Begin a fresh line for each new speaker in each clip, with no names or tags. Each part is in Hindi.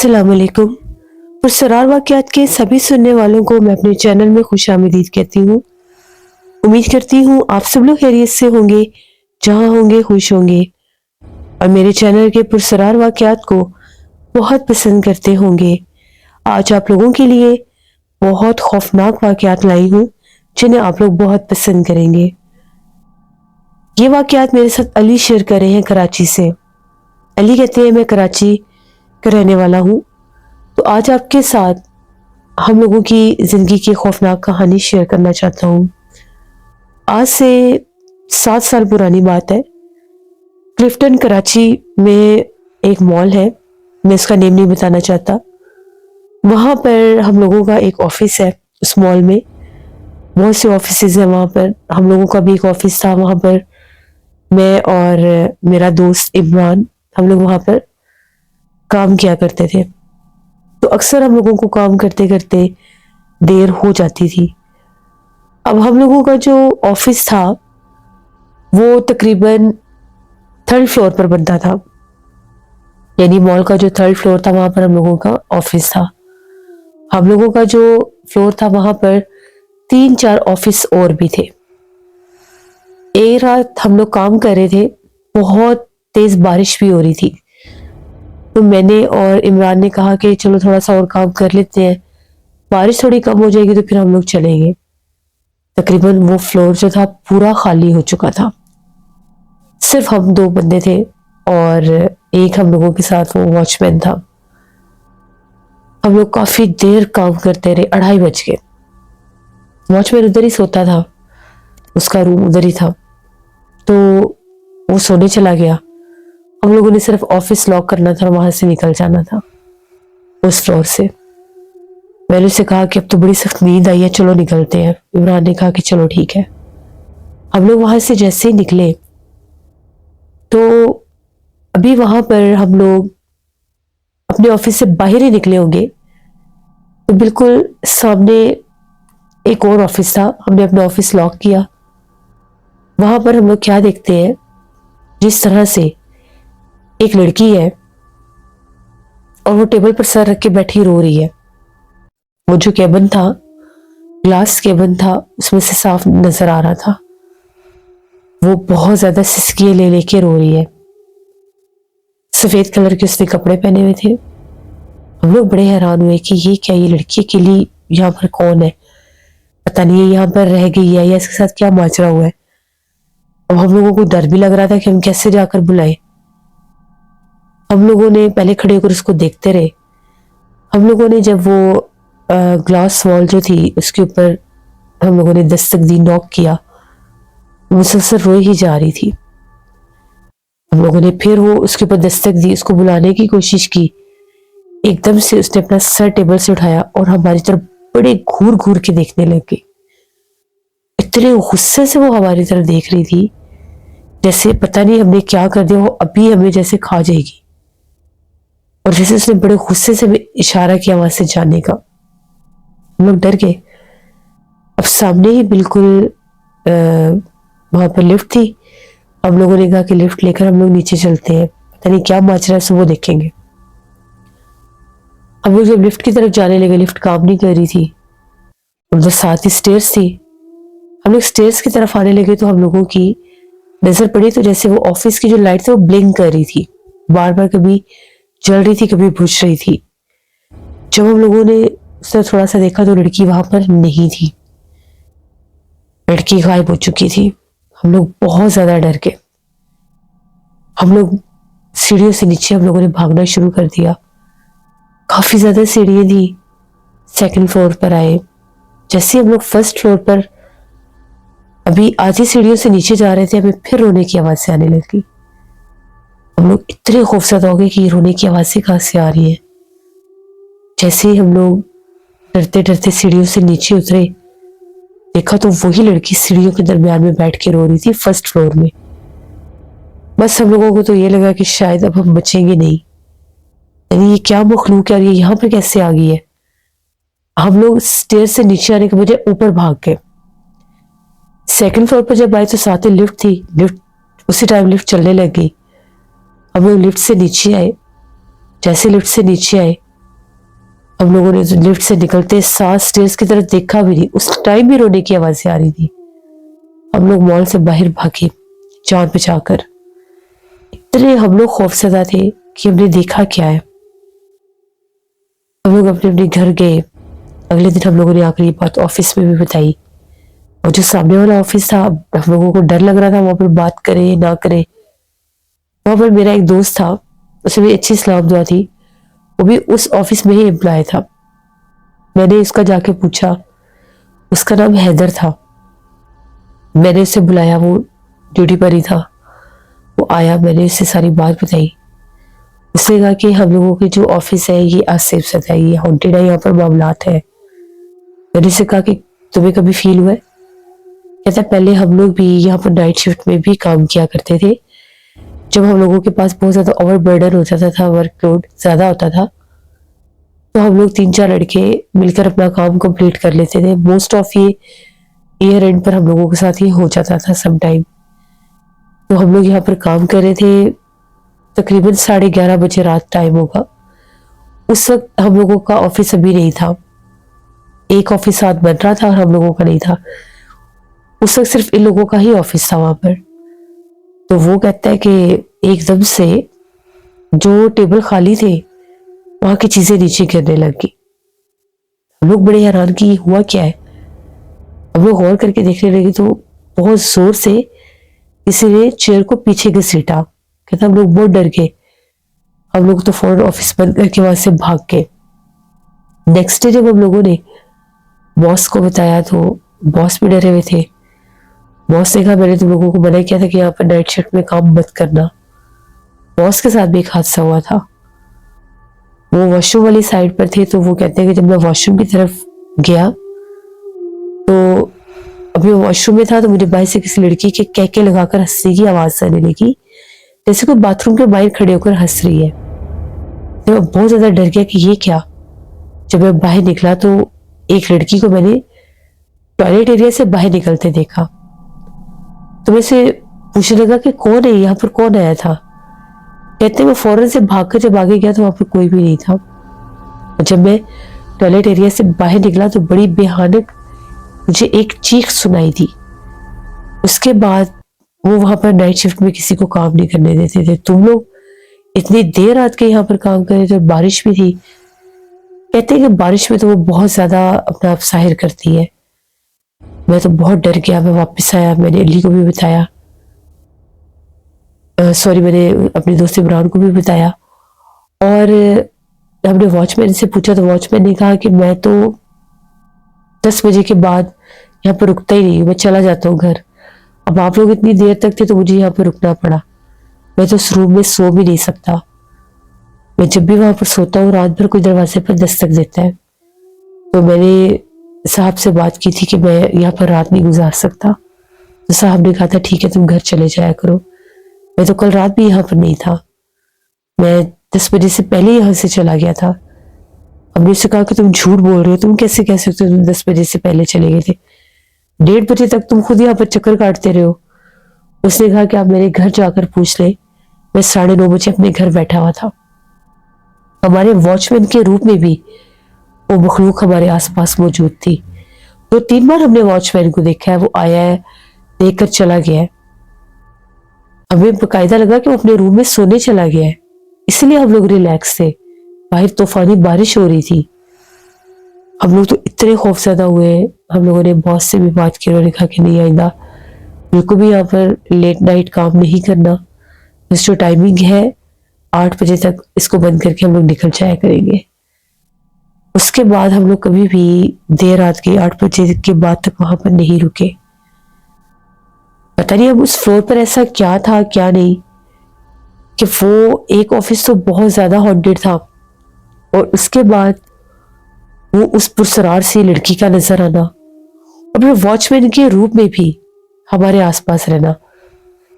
अस्सलाम वालेकुम। पुरसरार वाक़यात के सभी सुनने वालों को मैं अपने चैनल में खुशामदीद कहती हूँ। उम्मीद करती हूँ आप सब लोग खैरियत से होंगे, जहाँ होंगे खुश होंगे और मेरे चैनल के पुरसरार वाक़यात को बहुत पसंद करते होंगे। आज आप लोगों के लिए बहुत खौफनाक वाक़यात लाई हूँ जिन्हें आप लोग बहुत पसंद करेंगे। ये वाक़यात मेरे साथ अली शेयर कर रहे हैं कराची से। अली कहते हैं मैं कराची का रहने वाला हूँ। तो आज आपके साथ हम लोगों की जिंदगी की खौफनाक कहानी शेयर करना चाहता हूँ। आज से 7 साल पुरानी बात है। क्लिफ्टन कराची में एक मॉल है, मैं इसका नेम नहीं बताना चाहता। वहाँ पर हम लोगों का एक ऑफिस है। उस मॉल में बहुत से ऑफिसेज हैं। वहाँ पर हम लोगों का भी एक ऑफिस था। वहाँ पर मैं और मेरा दोस्त इमरान हम लोग वहाँ पर काम किया करते थे। तो अक्सर हम लोगों को काम करते करते देर हो जाती थी। अब हम लोगों का जो ऑफिस था वो तकरीबन 3rd फ्लोर पर बनता था, यानी मॉल का जो 3rd फ्लोर था वहां पर हम लोगों का ऑफिस था। हम लोगों का जो फ्लोर था वहां पर 3-4 ऑफिस और भी थे। एक रात हम लोग काम कर रहे थे, बहुत तेज बारिश भी हो रही थी। तो मैंने और इमरान ने कहा कि चलो थोड़ा सा और काम कर लेते हैं, बारिश थोड़ी कम हो जाएगी तो फिर हम लोग चलेंगे। तकरीबन वो फ्लोर जो था पूरा खाली हो चुका था। सिर्फ हम 2 बंदे थे और एक हम लोगों के साथ वो वॉचमैन था। हम लोग काफी देर काम करते रहे, 2:30 बज गए। वॉचमैन उधर ही सोता था, उसका रूम उधर ही था, तो वो सोने चला गया। हम लोगों ने सिर्फ ऑफिस लॉक करना था और वहां से निकल जाना था उस फ्लोर से। मैंने उसे कहा कि अब तो बड़ी सख्त नींद आई है, चलो निकलते हैं। इमरान ने कहा कि चलो ठीक है। हम लोग वहां से जैसे ही निकले तो अभी वहां पर हम लोग अपने ऑफिस से बाहर ही निकले होंगे तो बिल्कुल सामने एक और ऑफिस था। हमने अपना ऑफिस लॉक किया। वहां पर हम लोग क्या देखते हैं, जिस तरह से एक लड़की है और वो टेबल पर सर रख के बैठी रो रही है। वो जो केबिन था, ग्लास केबिन था, उसमें से साफ नजर आ रहा था वो बहुत ज्यादा सिसकियां ले लेके रो रही है। सफेद कलर के उसने कपड़े पहने हुए थे। हम लोग बड़े हैरान हुए कि ये क्या, ये लड़की अकेली यहाँ पर कौन है, पता नहीं है यहाँ पर रह गई है या इसके साथ क्या माजरा हुआ है। अब हम लोगों को डर भी लग रहा था कि हम कैसे जाकर बुलाए। हम लोगों ने पहले खड़े होकर उसको देखते रहे। हम लोगों ने जब वो ग्लास वॉल जो थी उसके ऊपर हम लोगों ने दस्तक दी, नॉक किया, मुसलसल रोई ही जा रही थी। हम लोगों ने फिर वो उसके ऊपर दस्तक दी, उसको बुलाने की कोशिश की। एकदम से उसने अपना सर टेबल से उठाया और हमारी तरफ बड़े घूर घूर के देखने लग गई। इतने गुस्से से वो हमारी तरफ देख रही थी जैसे पता नहीं हमने क्या कर दिया, वो अभी हमें जैसे खा जाएगी। और जैसे उसने बड़े गुस्से से हमें इशारा किया वहां से जाने का। हम लोग डर गए। अब सामने ही बिल्कुल वहां पर लिफ्ट थी। हम लोगों ने कहा कि लिफ्ट लेकर हम लोग नीचे चलते हैं, पता नहीं क्या माजरा है, वो देखेंगे। हम लोग जब लिफ्ट की तरफ जाने लगे, लिफ्ट काम नहीं कर रही थी। उधर साथ ही स्टेयर्स थी। हम लोग स्टेयर्स की तरफ आने लगे तो हम लोगों की नजर पड़ी तो जैसे वो ऑफिस की जो लाइट थी वो ब्लिंक कर रही थी, बार बार कभी जल रही थी कभी बुझ रही थी। जब हम लोगों ने उसे थोड़ा सा देखा तो लड़की वहां पर नहीं थी, लड़की गायब हो चुकी थी। हम लोग बहुत ज्यादा डर गए। हम लोग सीढ़ियों से नीचे हम लोगों ने भागना शुरू कर दिया। काफी ज्यादा सीढ़ियां थी। 2nd फ्लोर पर आए। जैसे हम लोग 1st फ्लोर पर अभी आधी सीढ़ियों से नीचे जा रहे थे, हमें फिर रोने की आवाजें आने लगी। हम लोग इतने खौफजदा हो गए कि रोने की आवाजें कहां से आ रही है। जैसे ही हम लोग डरते डरते सीढ़ियों से नीचे उतरे, देखा तो वही लड़की सीढ़ियों के दरमियान में बैठ के रो रही थी 1st फ्लोर में। बस हम लोगों को तो ये लगा कि शायद अब हम बचेंगे नहीं, यानी ये क्या मखलूक है और ये यहाँ पे कैसे आ गई है। हम लोग स्टेयर से नीचे आने के बजाय ऊपर भाग गए। 2nd फ्लोर पर जब आए तो साथ ही लिफ्ट थी। लिफ्ट उसी टाइम चलने लग गई। हम लोग लिफ्ट से नीचे आए। जैसे लिफ्ट से नीचे आए हम लोगों ने जो लिफ्ट से निकलते साथ स्टेयर्स की तरफ देखा भी नहीं। उस टाइम भी रोने की आवाजें आ रही थी। हम लोग मॉल से बाहर भागे जान बचाकर। इतने हम लोग खौफजदा थे कि हमने देखा क्या है। हम लोग अपने अपने घर गए। अगले दिन हम लोगों ने आकर ये बात ऑफिस में भी बताई, और जो सामने वाला ऑफिस था, हम लोगों को डर लग रहा था वहां पर बात करे ना करे। वहां पर मेरा एक दोस्त था, उसे भी अच्छी सलाम दुआ थी, वो भी उस ऑफिस में ही एम्प्लॉय था। मैंने उसका जाके पूछा, उसका नाम हैदर था। मैंने उसे बुलाया, वो ड्यूटी पर ही था। वो आया, मैंने उसे सारी बात बताई। उसने कहा कि हम लोगों की जो ऑफिस है ये असेफ है, ये हॉन्टेड है, यहाँ पर मामलात है। मैंने उसे कहा कि तुम्हें कभी फील हुआ है? कहता पहले हम लोग भी यहाँ पर नाइट शिफ्ट में भी काम किया करते थे। जब हम लोगों के पास बहुत ज्यादा ओवरबर्डन हो जाता था, वर्कलोड ज्यादा होता था, तो हम लोग 3-4 लड़के मिलकर अपना काम कंप्लीट कर लेते थे। मोस्ट ऑफ ये ईयर एंड पर हम लोगों के साथ ये हो जाता था सम टाइम। तो हम लोग यहाँ पर काम कर रहे थे, तकरीबन 11:30 बजे रात टाइम होगा। उस वक्त हम लोगों का ऑफिस अभी नहीं था, एक ऑफिस साथ बन रहा था और हम लोगों का नहीं था। उस वक्त सिर्फ इन लोगों का ही ऑफिस था वहां पर। तो वो कहता है कि एकदम से जो टेबल खाली थे वहां की चीजें नीचे गिरने लगी। हम लोग बड़े हैरान कि ये हुआ क्या है। हम लोग गौर करके देखने लगे तो बहुत जोर से किसी ने चेयर को पीछे घसीटा। कहता हम लोग बहुत डर गए। हम लोग तो फौरन ऑफिस बंद करके वहां से भाग गए। नेक्स्ट डे जब हम लोगों ने बॉस को बताया तो बॉस भी डरे हुए थे। बॉस ने कहा मैंने तुम लोगों को मना किया था कि यहाँ पर नाइट शिफ्ट में काम मत करना। बॉस के साथ भी एक हादसा हुआ था। वो वॉशरूम वाली साइड पर थे, तो वो कहते हैं कि जब मैं वॉशरूम की तरफ गया तो अभी वॉशरूम में था, तो मुझे बाहर से किसी लड़की के कहके लगाकर हंसने की आवाज आने लगी, जैसे कोई बाथरूम के बाहर खड़े होकर हंस रही है। तो मैं बहुत ज्यादा डर गया कि ये क्या। जब मैं बाहर निकला तो एक लड़की को मैंने टॉयलेट एरिया से बाहर निकलते देखा। तो मैं से पूछने लगा कि कौन है, यहाँ पर कौन आया था। कहते मैं फौरन से भागकर जब आगे गया तो वहां पर कोई भी नहीं था। और जब मैं टॉयलेट एरिया से बाहर निकला तो बड़ी बेहानक मुझे एक चीख सुनाई दी। उसके बाद वो वहां पर नाइट शिफ्ट में किसी को काम नहीं करने देते थे। तुम लोग इतनी देर रात के यहाँ पर काम कर रहे थे, बारिश भी थी। कहते हैं कि बारिश में तो वो बहुत ज्यादा अपना आप जाहिर करती है। मैं तो बहुत डर गया। मैं वापस आया, मैंने अली को भी बताया, सॉरी मैंने अपने दोस्त इमरान को भी बताया। और हमने वॉचमैन से पूछा तो वॉचमैन ने कहा कि मैं तो 10 बजे के बाद यहाँ पर रुकता ही नहीं, मैं चला जाता हूँ घर। अब आप लोग इतनी देर तक थे तो मुझे यहाँ पर रुकना पड़ा। मैं तो उस रूम में सो भी नहीं सकता। मैं जब भी वहां पर सोता हूँ रात भर कोई दरवाजे पर दस्तक देता है। तो मैंने साहब से बात की थी कि मैं यहाँ पर रात नहीं गुजार सकता। तो साहब ने कहा था ठीक है तुम घर चले जाया करो। मैं तो कल रात भी यहाँ पर नहीं था, मैं 10 बजे से पहले यहाँ से चला गया था। हमने उससे कहा कि तुम झूठ बोल रहे हो, तुम कैसे कह सकते हो तुम 10 बजे से पहले चले गए थे, 1:30 बजे तक तुम खुद यहाँ पर चक्कर काटते रहे हो। उसने कहा कि आप मेरे घर जाकर पूछ ले, मैं 9:30 बजे अपने घर बैठा हुआ था। हमारे वॉचमैन के रूप में भी वो मखलूक हमारे आसपास मौजूद थी। 2-3 बार हमने वॉचमैन को देखा है, वो आया है, देखकर चला गया है। हमें बकायदा लगा कि वो अपने रूम में सोने चला गया है, इसलिए हम लोग रिलैक्स थे। बाहर तूफानी बारिश हो रही थी। हम लोग तो इतने खौफजदा हुए। हम लोगों ने बॉस से भी बात की, उन्होंने कहा कि नहीं आइंदा बिल्कुल भी यहाँ पर लेट नाइट काम नहीं करना। इस जो टाइमिंग है 8 बजे तक, इसको बंद करके हम लोग निकल जाया करेंगे। उसके बाद हम लोग कभी भी देर रात के 8 बजे के बाद तक वहां पर नहीं रुके। पता नहीं अब उस फ्लोर पर ऐसा क्या था क्या नहीं, कि वो एक ऑफिस तो बहुत ज्यादा हॉन्टेड था, और उसके बाद वो उस पुरसरार सी लड़की का नजर आना, और फिर वॉचमैन के रूप में भी हमारे आसपास रहना।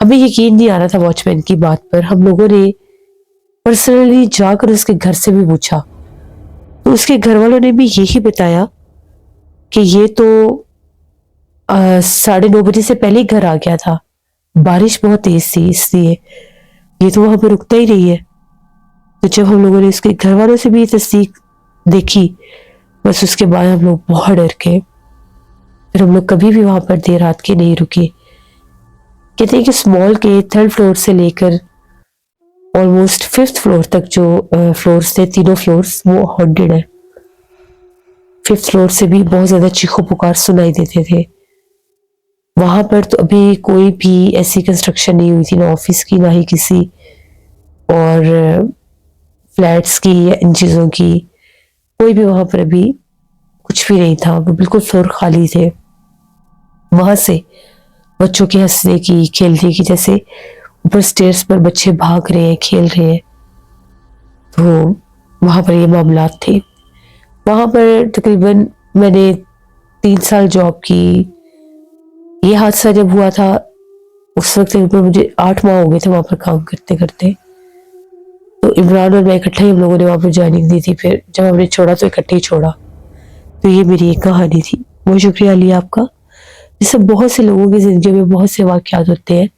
हमें यकीन नहीं आ रहा था वॉचमैन की बात पर। हम लोगों ने पर्सनली जाकर उसके घर से भी पूछा, तो उसके घर वालों ने भी यही बताया कि ये तो 9:30 बजे से पहले ही घर आ गया था, बारिश बहुत तेज थी इसलिए ये तो वहां पर रुकता ही नहीं है। तो जब हम लोगों ने उसके घर वालों से भी तस्दीक देखी, बस उसके बाद हम लोग बहुत डर गए। फिर हम लोग कभी भी वहां पर देर रात के नहीं रुके। कहते हैं कि इस मॉल के 3rd फ्लोर से लेकर ऑलमोस्ट 5th फ्लोर तक जो फ्लोर्स थे, तीनों फ्लोर्स वो हॉन्टेड है। 5th फ्लोर से भी बहुत ज्यादा चीखों पुकार सुनाई देते थे। वहां पर तो अभी कोई भी ऐसी कंस्ट्रक्शन नहीं हुई थी, ना ऑफिस की ना ही किसी और फ्लैट्स की या इन चीजों की, कोई भी वहां पर अभी कुछ भी नहीं था। वो बिल्कुल फ्लोर खाली थे। वहां से बच्चों के हंसने की, खेलने की, जैसे ऊपर स्टेयर्स पर बच्चे भाग रहे हैं, खेल रहे हैं, तो वहां पर ये मामलात थे। वहां पर तकरीबन मैंने 3 साल जॉब की। ये हादसा जब हुआ था उस वक्त तकरीबन मुझे 8 माह हो गए थे वहां पर काम करते करते। तो इमरान और मैं इकट्ठे ही हम लोगों ने वहां पर ज्वाइनिंग दी थी। फिर जब हमने छोड़ा तो इकट्ठे ही छोड़ा। तो ये मेरी एक कहानी थी। बहुत शुक्रिया अली आपका। जैसे बहुत से लोगों की जिंदगी में बहुत से वाकयात होते हैं,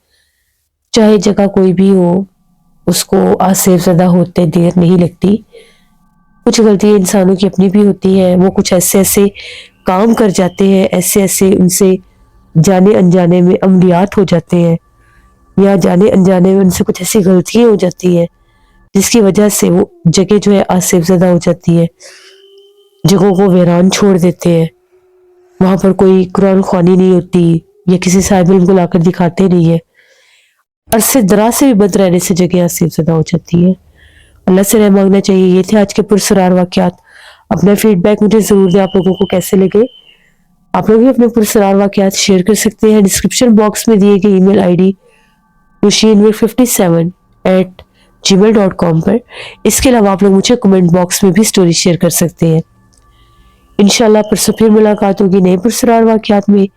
चाहे जगह कोई भी हो, उसको आसेफजदा होते देर नहीं लगती। कुछ गलतियां इंसानों की अपनी भी होती है। वो कुछ ऐसे ऐसे काम कर जाते हैं, ऐसे ऐसे उनसे जाने अनजाने में अमलियात हो जाते हैं, या जाने अनजाने में उनसे कुछ ऐसी गलतियां हो जाती है जिसकी वजह से वो जगह जो है आसेफजदा हो जाती है, जगहों को वीरान छोड़ देते हैं। वहां पर कोई कुरान ख्वानी नहीं होती या किसी साहिब इल्म को लाकर दिखाते नहीं है। अरसे दराज से भी बंद रहने से जगह आसेफजदा हो जाती है। अल्लाह से रहम मांगना चाहिए। ये थे आज के पुरसरार वाकयात। अपना फीडबैक मुझे जरूर दें, आप लोगों को कैसे लगे। आप लोग भी अपने पुरसरार वाकयात शेयर कर सकते हैं डिस्क्रिप्शन बॉक्स में दिए गए ईमेल आईडी rushinmir57@gmail.com पर। इसके अलावा आप लोग मुझे कमेंट बॉक्स में भी स्टोरी शेयर कर सकते हैं। इंशाल्लाह परसों फिर मुलाकात होगी नए पुरसरार वाकयात में।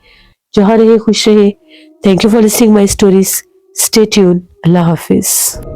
जहां रहे खुश रहे। Thank you for listening my stories. Stay tune. Allah Hafiz.